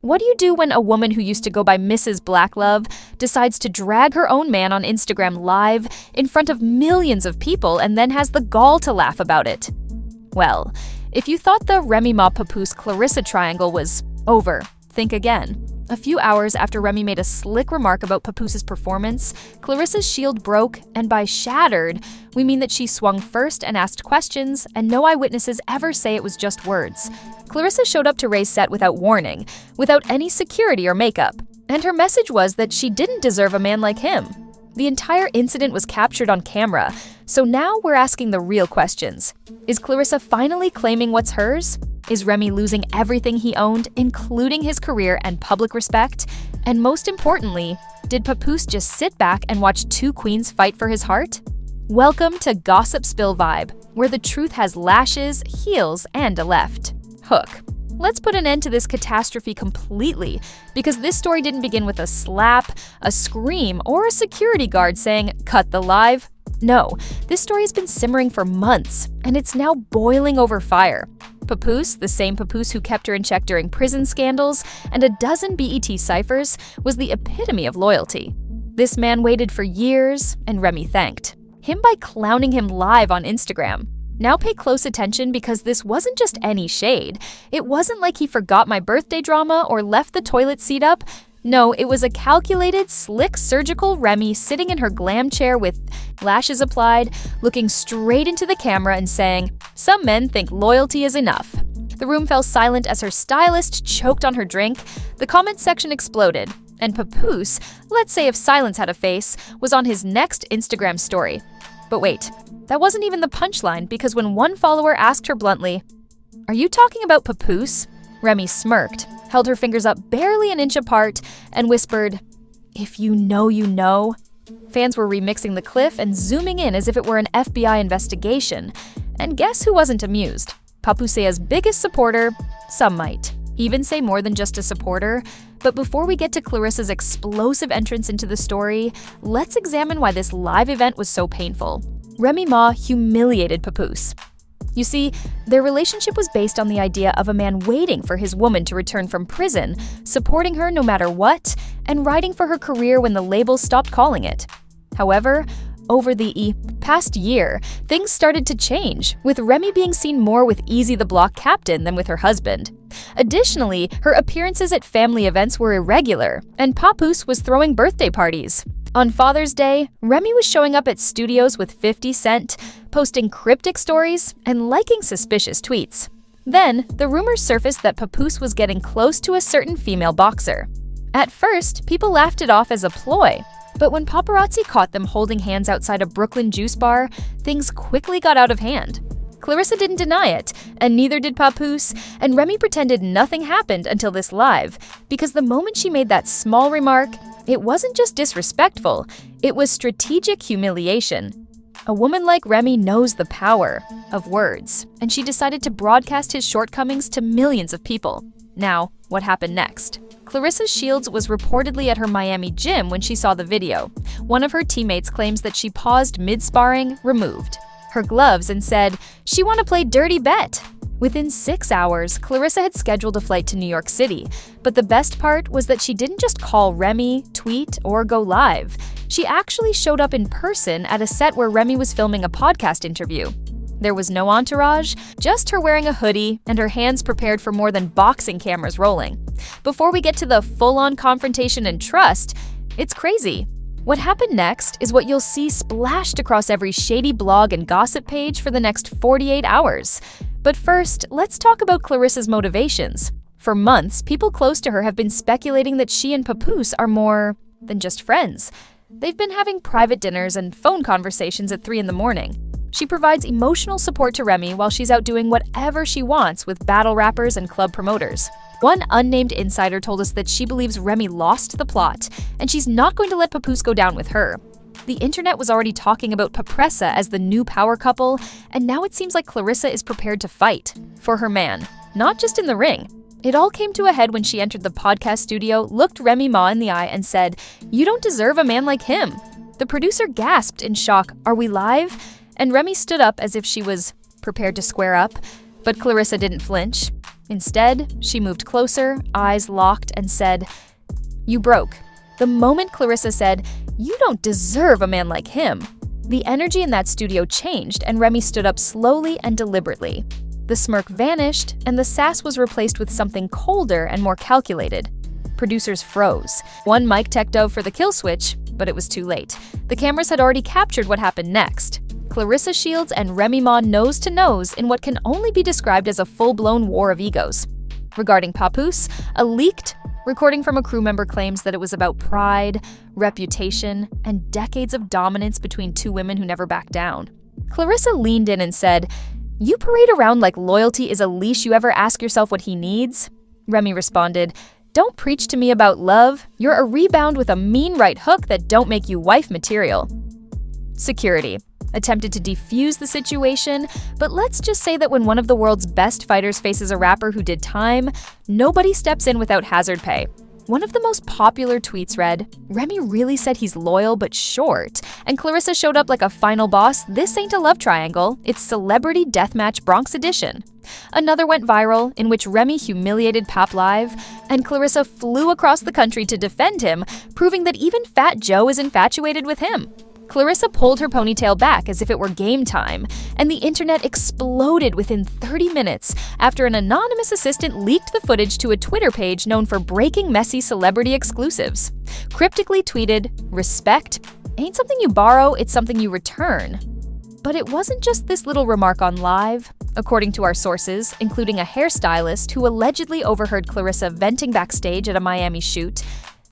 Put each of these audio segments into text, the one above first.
What do you do when a woman who used to go by Mrs. Blacklove decides to drag her own man on Instagram Live in front of millions of people and then has the gall to laugh about it? Well, if you thought the Remy Ma Papoose Clarissa triangle was over, think again. A few hours after Remy made a slick remark about Papoose's performance, Clarissa's shield broke, and by shattered, we mean that she swung first and asked questions, and no eyewitnesses ever say it was just words. Clarissa showed up to Ray's set without warning, without any security or makeup, and her message was that she didn't deserve a man like him. The entire incident was captured on camera, so now we're asking the real questions. Is Clarissa finally claiming what's hers? Is Remy losing everything he owned, including his career and public respect? And most importantly, did Papoose just sit back and watch two queens fight for his heart? Welcome to Gossip Spill Vibe, where the truth has lashes, heels, and a left hook. Let's put an end to this catastrophe completely, because this story didn't begin with a slap, a scream, or a security guard saying, "Cut the live." No, this story has been simmering for months, and it's now boiling over fire. Papoose, the same Papoose who kept her in check during prison scandals and a dozen BET ciphers, was the epitome of loyalty. This man waited for years, and Remy thanked him by clowning him live on Instagram. Now pay close attention, because this wasn't just any shade. It wasn't like he forgot my birthday drama or left the toilet seat up. No, it was a calculated, slick, surgical Remy sitting in her glam chair with lashes applied, looking straight into the camera and saying, "Some men think loyalty is enough." The room fell silent as her stylist choked on her drink. The comment section exploded, and Papoose, let's say if silence had a face, was on his next Instagram story. But wait, that wasn't even the punchline, because when one follower asked her bluntly, "Are you talking about Papoose?" Remy smirked, held her fingers up barely an inch apart, and whispered, "If you know, you know." Fans were remixing the clip and zooming in as if it were an FBI investigation. And guess who wasn't amused? Papoose's biggest supporter, some might even say more than just a supporter. But before we get to Clarissa's explosive entrance into the story, let's examine why this live event was so painful. Remy Ma humiliated Papoose. You see, their relationship was based on the idea of a man waiting for his woman to return from prison, supporting her no matter what, and riding for her career when the labels stopped calling it. However, over the past year, things started to change, with Remy being seen more with Easy the Block captain than with her husband. Additionally, her appearances at family events were irregular, and Papoose was throwing birthday parties. On Father's Day, Remy was showing up at studios with 50 Cent, posting cryptic stories, and liking suspicious tweets. Then, the rumors surfaced that Papoose was getting close to a certain female boxer. At first, people laughed it off as a ploy, but when paparazzi caught them holding hands outside a Brooklyn juice bar, things quickly got out of hand. Clarissa didn't deny it, and neither did Papoose, and Remy pretended nothing happened until this live, because the moment she made that small remark, it wasn't just disrespectful, it was strategic humiliation. A woman like Remy knows the power of words, and she decided to broadcast his shortcomings to millions of people. Now, what happened next? Clarissa Shields was reportedly at her Miami gym when she saw the video. One of her teammates claims that she paused mid-sparring, removed her gloves, and said, "She wanna play dirty bet." Within 6 hours, Clarissa had scheduled a flight to New York City, but the best part was that she didn't just call Remy, tweet, or go live. She actually showed up in person at a set where Remy was filming a podcast interview. There was no entourage, just her wearing a hoodie and her hands prepared for more than boxing cameras rolling. Before we get to the full-on confrontation and trust, it's crazy. What happened next is what you'll see splashed across every shady blog and gossip page for the next 48 hours. But first, let's talk about Clarissa's motivations. For months, people close to her have been speculating that she and Papoose are more than just friends. They've been having private dinners and phone conversations at 3 in the morning. She provides emotional support to Remy while she's out doing whatever she wants with battle rappers and club promoters. One unnamed insider told us that she believes Remy lost the plot, and she's not going to let Papoose go down with her. The internet was already talking about Claressa as the new power couple, and now it seems like Clarissa is prepared to fight for her man, not just in the ring. It all came to a head when she entered the podcast studio, looked Remy Ma in the eye, and said, "You don't deserve a man like him." The producer gasped in shock, "Are we live?" And Remy stood up as if she was prepared to square up, but Clarissa didn't flinch. Instead, she moved closer, eyes locked, and said, "You broke." The moment Clarissa said, "You don't deserve a man like him," the energy in that studio changed and Remy stood up slowly and deliberately. The smirk vanished and the sass was replaced with something colder and more calculated. Producers froze. One mic tech dove for the kill switch, but it was too late. The cameras had already captured what happened next. Clarissa Shields and Remy Ma nose to nose in what can only be described as a full-blown war of egos. Regarding Papoose, a leaked recording from a crew member claims that it was about pride, reputation, and decades of dominance between two women who never backed down. Clarissa leaned in and said, "You parade around like loyalty is a leash you ever ask yourself what he needs?" Remy responded, "Don't preach to me about love. You're a rebound with a mean right hook that don't make you wife material." Security attempted to defuse the situation, but let's just say that when one of the world's best fighters faces a rapper who did time, nobody steps in without hazard pay. One of the most popular tweets read, "Remy really said he's loyal but short," and Clarissa showed up like a final boss. "This ain't a love triangle, it's Celebrity Deathmatch Bronx Edition." Another went viral, in which Remy humiliated Pap live, and Clarissa flew across the country to defend him, proving that even Fat Joe is infatuated with him. Clarissa pulled her ponytail back as if it were game time, and the internet exploded within 30 minutes after an anonymous assistant leaked the footage to a Twitter page known for breaking messy celebrity exclusives. Cryptically tweeted, "Respect ain't something you borrow, it's something you return." But it wasn't just this little remark on live. According to our sources, including a hairstylist who allegedly overheard Clarissa venting backstage at a Miami shoot,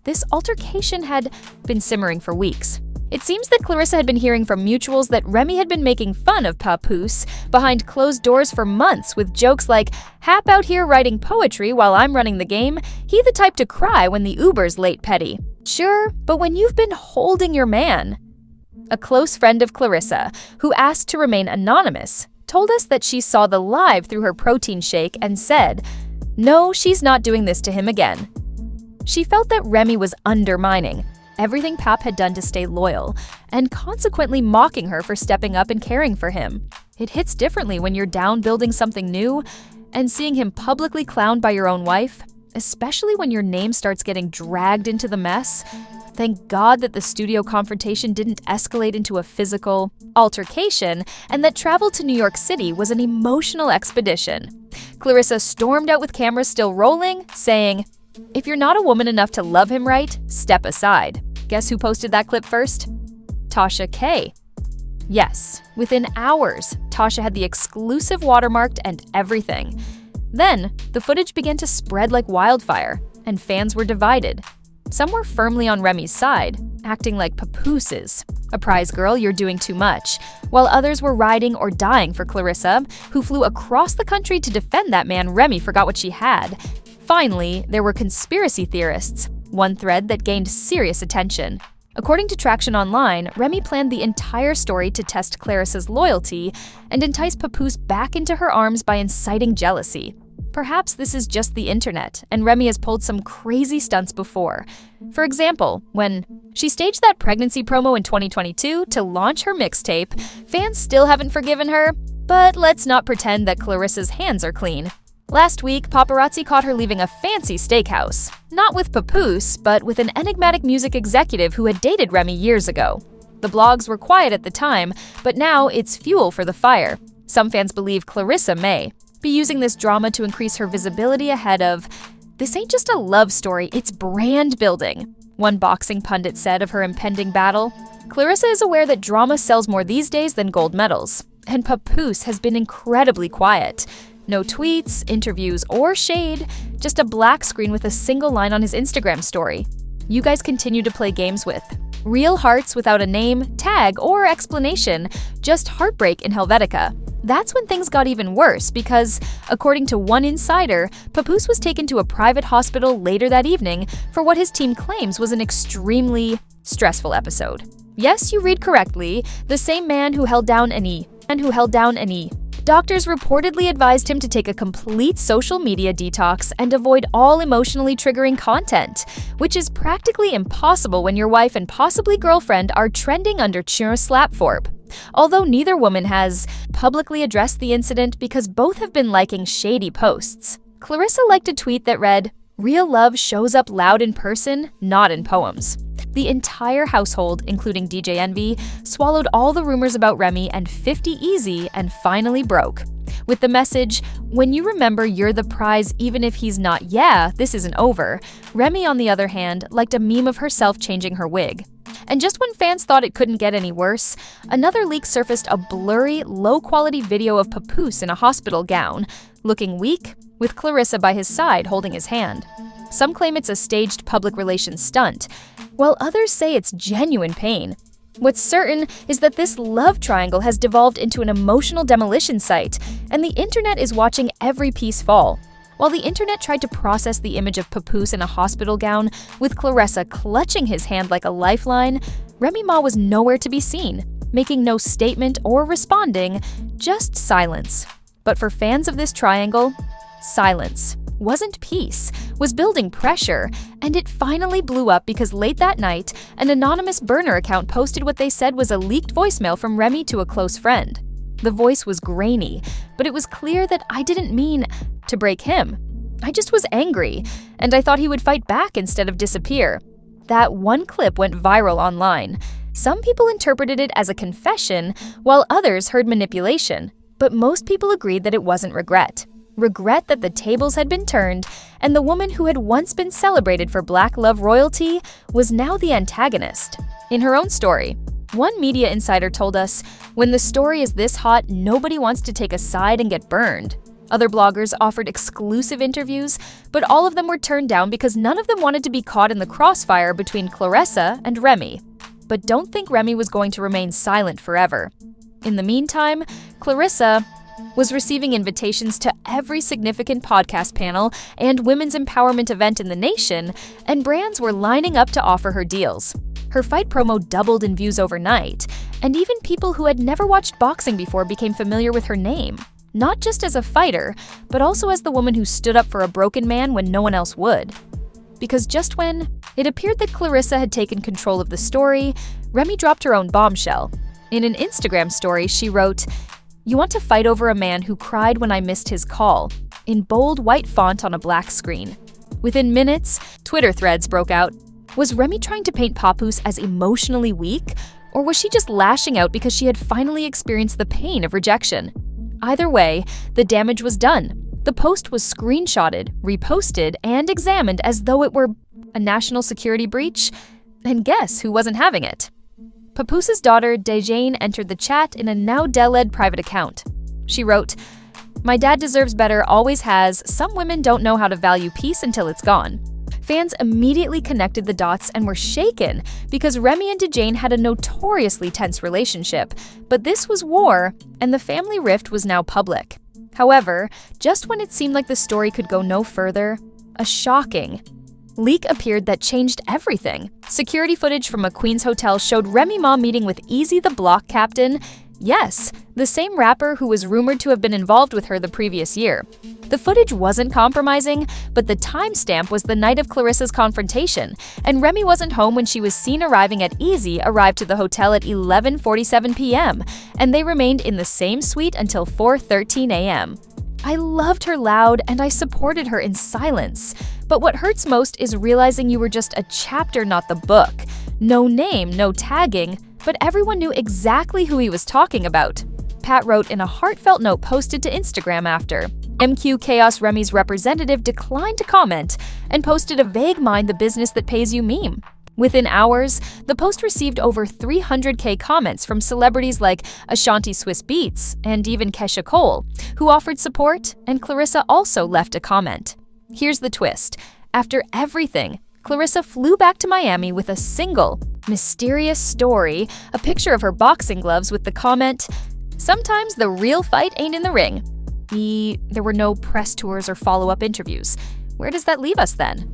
this altercation had been simmering for weeks. It seems that Clarissa had been hearing from mutuals that Remy had been making fun of Papoose behind closed doors for months with jokes like, "Hap out here writing poetry while I'm running the game, he the type to cry when the Uber's late petty." Sure, but when you've been holding your man. A close friend of Clarissa, who asked to remain anonymous, told us that she saw the live through her protein shake and said, "No, she's not doing this to him again." She felt that Remy was undermining everything Pap had done to stay loyal, and consequently mocking her for stepping up and caring for him. It hits differently when you're down building something new, and seeing him publicly clowned by your own wife, especially when your name starts getting dragged into the mess. Thank God that the studio confrontation didn't escalate into a physical altercation, and that travel to New York City was an emotional expedition. Clarissa stormed out with cameras still rolling, saying, "If you're not a woman enough to love him right, step aside." Guess who posted that clip first? Tasha K. Yes, within hours, Tasha had the exclusive watermarked and everything. Then, the footage began to spread like wildfire, and fans were divided. Some were firmly on Remy's side, acting like Papooses. "A prize girl, you're doing too much," while others were riding or dying for Clarissa, who flew across the country to defend that man Remy forgot what she had. Finally, there were conspiracy theorists, one thread that gained serious attention. According to Traction Online, Remy planned the entire story to test Clarissa's loyalty and entice Papoose back into her arms by inciting jealousy. Perhaps this is just the internet, and Remy has pulled some crazy stunts before. For example, when she staged that pregnancy promo in 2022 to launch her mixtape, fans still haven't forgiven her, but let's not pretend that Clarissa's hands are clean. Last week, paparazzi caught her leaving a fancy steakhouse. Not with Papoose, but with an enigmatic music executive who had dated Remy years ago. The blogs were quiet at the time, but now it's fuel for the fire. Some fans believe Clarissa may be using this drama to increase her visibility ahead of, "This ain't just a love story, it's brand building," one boxing pundit said of her impending battle. Clarissa is aware that drama sells more these days than gold medals, and Papoose has been incredibly quiet. No tweets, interviews, or shade, just a black screen with a single line on his Instagram story. You guys continue to play games with real hearts without a name, tag, or explanation, just heartbreak in Helvetica. That's when things got even worse because, according to one insider, Papoose was taken to a private hospital later that evening for what his team claims was an extremely stressful episode. Yes, you read correctly, the same man who held down an E. Doctors reportedly advised him to take a complete social media detox and avoid all emotionally triggering content, which is practically impossible when your wife and possibly girlfriend are trending under Slapforp. Although neither woman has publicly addressed the incident because both have been liking shady posts. Clarissa liked a tweet that read, "Real love shows up loud in person, not in poems." The entire household, including DJ Envy, swallowed all the rumors about Remy and 50 Easy and finally broke. With the message, "When you remember you're the prize even if he's not, yeah, this isn't over," Remy, on the other hand, liked a meme of herself changing her wig. And just when fans thought it couldn't get any worse, another leak surfaced a blurry, low-quality video of Papoose in a hospital gown, looking weak, with Clarissa by his side holding his hand. Some claim it's a staged public relations stunt, while others say it's genuine pain. What's certain is that this love triangle has devolved into an emotional demolition site, and the internet is watching every piece fall. While the internet tried to process the image of Papoose in a hospital gown, with Clarissa clutching his hand like a lifeline, Remy Ma was nowhere to be seen, making no statement or responding, just silence. But for fans of this triangle, silence wasn't peace, was building pressure, and it finally blew up because late that night, an anonymous burner account posted what they said was a leaked voicemail from Remy to a close friend. The voice was grainy, but it was clear that I didn't mean to break him. I just was angry, and I thought he would fight back instead of disappear. That one clip went viral online. Some people interpreted it as a confession, while others heard manipulation, but most people agreed that it wasn't regret. Regret that the tables had been turned, and the woman who had once been celebrated for Black love royalty was now the antagonist. In her own story, one media insider told us, "When the story is this hot, nobody wants to take a side and get burned." Other bloggers offered exclusive interviews, but all of them were turned down because none of them wanted to be caught in the crossfire between Claressa and Remy. But don't think Remy was going to remain silent forever. In the meantime, Clarissa was receiving invitations to every significant podcast panel and women's empowerment event in the nation, and brands were lining up to offer her deals. Her fight promo doubled in views overnight, and even people who had never watched boxing before became familiar with her name, not just as a fighter, but also as the woman who stood up for a broken man when no one else would. Because just when it appeared that Clarissa had taken control of the story, Remy dropped her own bombshell. In an Instagram story, she wrote, "You want to fight over a man who cried when I missed his call," in bold white font on a black screen. Within minutes, Twitter threads broke out. Was Remy trying to paint Papoose as emotionally weak, or was she just lashing out because she had finally experienced the pain of rejection? Either way, the damage was done. The post was screenshotted, reposted, and examined as though it were a national security breach. And guess who wasn't having it? Papoose's daughter, Dejane, entered the chat in a now Deled private account. She wrote, "My dad deserves better, always has. Some women don't know how to value peace until it's gone." Fans immediately connected the dots and were shaken because Remy and Dejane had a notoriously tense relationship, but this was war, and the family rift was now public. However, just when it seemed like the story could go no further, a shocking leak appeared that changed everything. Security footage from a Queens hotel showed Remy Ma meeting with Easy the Block captain. Yes, the same rapper who was rumored to have been involved with her the previous year. The footage wasn't compromising, but the timestamp was the night of Clarissa's confrontation, and Remy wasn't home when she was seen arriving at Easy arrived to the hotel at 11:47 p.m., and they remained in the same suite until 4:13 a.m. I loved her loud, and I supported her in silence. But what hurts most is realizing you were just a chapter, not the book. No name, no tagging, but everyone knew exactly who he was talking about. Pat wrote in a heartfelt note posted to Instagram after. MQ Chaos Remy's representative declined to comment and posted a vague mind the business that pays you meme. Within hours, the post received over 300K comments from celebrities like Ashanti Swiss Beats and even Kesha Cole, who offered support, and Clarissa also left a comment. Here's the twist. After everything, Clarissa flew back to Miami with a single, mysterious story, a picture of her boxing gloves with the comment, "Sometimes the real fight ain't in the ring." There were no press tours or follow-up interviews. Where does that leave us then?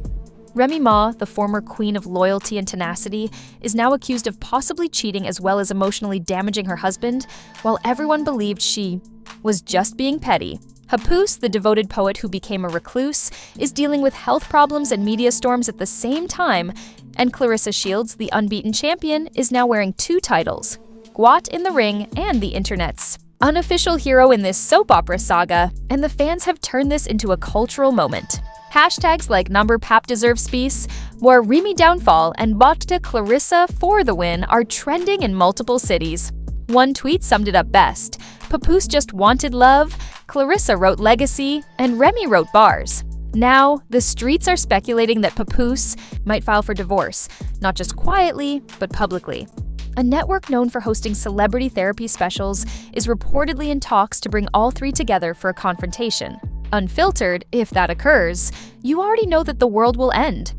Remy Ma, the former queen of loyalty and tenacity, is now accused of possibly cheating as well as emotionally damaging her husband, while everyone believed she was just being petty. Papoose, the devoted poet who became a recluse, is dealing with health problems and media storms at the same time, and Clarissa Shields, the unbeaten champion, is now wearing two titles, Gwot in the ring and the internet's unofficial hero in this soap opera saga, and the fans have turned this into a cultural moment. Hashtags like number pap deserves peace, more Remy downfall, and botte Clarissa for the win are trending in multiple cities. One tweet summed it up best. Papoose just wanted love, Clarissa wrote legacy, and Remy wrote bars. Now, the streets are speculating that Papoose might file for divorce, not just quietly, but publicly. A network known for hosting celebrity therapy specials is reportedly in talks to bring all three together for a confrontation. Unfiltered, if that occurs, you already know that the world will end.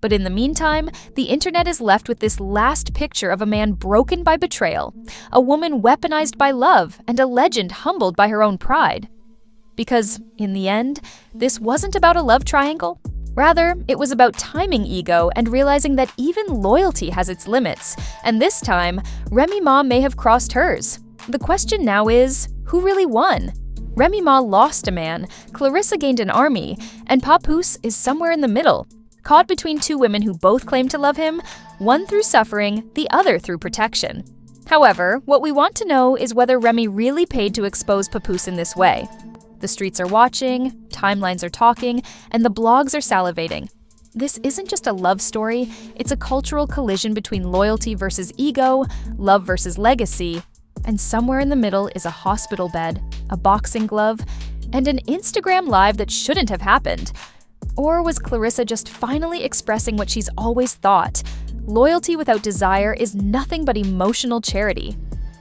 But in the meantime, the internet is left with this last picture of a man broken by betrayal, a woman weaponized by love, and a legend humbled by her own pride. Because, in the end, this wasn't about a love triangle. Rather, it was about timing ego and realizing that even loyalty has its limits, and this time, Remy Ma may have crossed hers. The question now is, who really won? Remy Ma lost a man, Clarissa gained an army, and Papoose is somewhere in the middle, caught between two women who both claim to love him, one through suffering, the other through protection. However, what we want to know is whether Remy really paid to expose Papoose in this way. The streets are watching, timelines are talking, and the blogs are salivating. This isn't just a love story, it's a cultural collision between loyalty versus ego, love versus legacy, and somewhere in the middle is a hospital bed, a boxing glove, and an Instagram live that shouldn't have happened. Or was Clarissa just finally expressing what she's always thought? Loyalty without desire is nothing but emotional charity.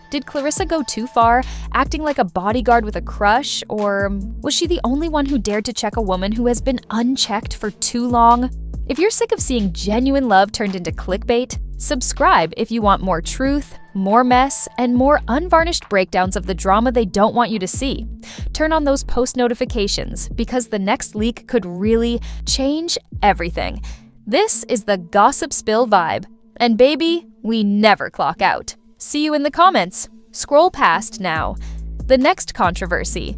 Did Clarissa go too far, acting like a bodyguard with a crush, or was she the only one who dared to check a woman who has been unchecked for too long? If you're sick of seeing genuine love turned into clickbait, subscribe if you want more truth, more mess, and more unvarnished breakdowns of the drama they don't want you to see. Turn on those post notifications because the next leak could really change everything. This is the Gossip Spill vibe. And baby, we never clock out. See you in the comments. Scroll past now. The next controversy.